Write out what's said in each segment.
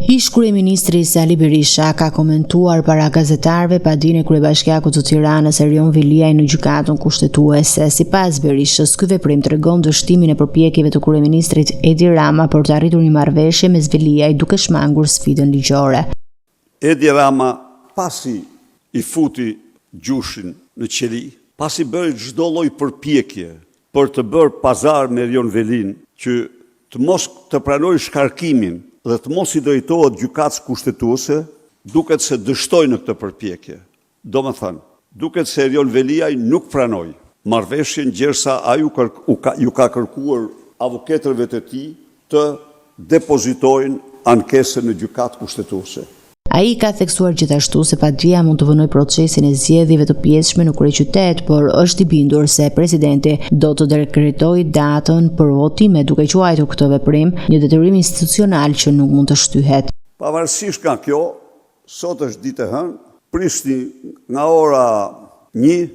Ish kryeministri Sali Berisha ka komentuar para gazetarëve padinë e kryebashkiakut të Tiranës Erion Veliaj në gjykatën kushtetuese. Sipas Berishës, ky veprim tregon dështimin e përpjekjeve të kryeministrit Edi Rama për të arritur një marrëveshje me Veliaj duke shmangur sfidën ligjore. Edi Rama pasi i futi gjushin në qeli, pasi bëri çdo lloj përpjekje për të bërë pazar me Erion Velin, që të mos të pranojë shkarkimin dhe të mos i drejtohet gjykatës kushtetuese, duket se dështoi në këtë përpjekje. Domethënë, duket se Erion Veliaj nuk pranoi marrëveshjen, gjersa ai ju ka kërkuar avokatëve të tij të depozitojnë ankesën në gjykatë kushtetuese. Ai ka theksuar gjithashtu se padia mund të vënojë procesin e zgjedhjeve të pjesshme në kryeqytet, por është i bindur se presidenti do të dekretojë datën për votime, duke quajtur këtë veprim një detyrim institucional që nuk mund të shtyhet. Pavarësisht nga kjo, sot është ditë e hënë, prishni nga ora 1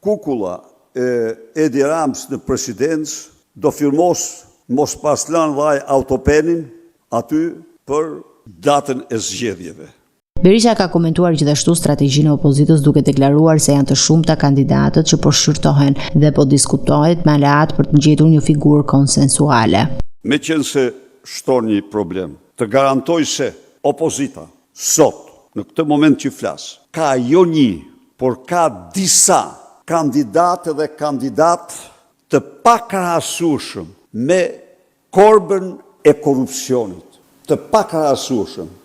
kukulla e Edi Ramës në presidencë do firmos mos pas lënë vaj autopenin aty për datën e zgjedhjeve. Berisha ka komentuar gjithashtu strategjinë e opozitës duke deklaruar se janë të shumta kandidatët që po shqyrtohen dhe po diskutohet me aleat për të gjetur një figurë konsensuale. Meqense shton një problem, të garantoj se opozita sot, në këtë moment që flas, ka jo një, por ka disa kandidatë dhe kandidat të pakrahasueshëm me korbën e korrupsionit, të pakrahasueshëm.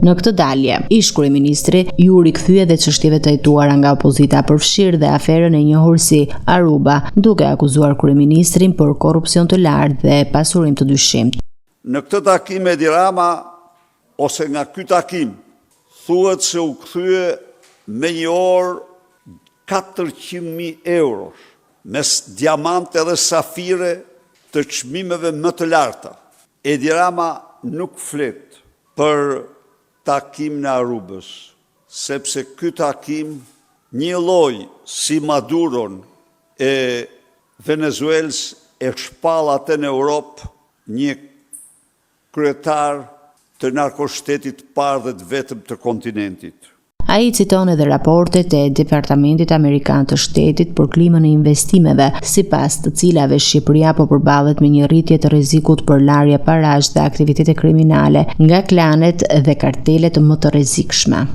Në këtë dalje, ish kryeministri ju rikthye dhe çështjeve të hetuara nga opozita, përfshirë dhe aferën e njohur si Aruba, duke akuzuar kryeministrin për korrupsion të lartë dhe pasurim të dyshimtë. Në këtë takim Edi Rama, ose nga ky takim, thuhet se u kthye me një orë 400.000 euro, mes diamante dhe safire të çmimeve më të larta. Edi Rama nuk flet për takim në Arubës, sepse ky takim një lloj si Maduron e Venezuelës e shpall atë në Europë një kryetar të narkoshtetit parë dhe të vetëm të kontinentit. Ai citon edhe raportet e Departamentit Amerikan të Shtetit për klimën e investimeve, sipas të cilave Shqipëria po përballet me një rritje të rrezikut për larje parash dhe aktivitete kriminale nga klanet dhe kartelet më të rrezikshme.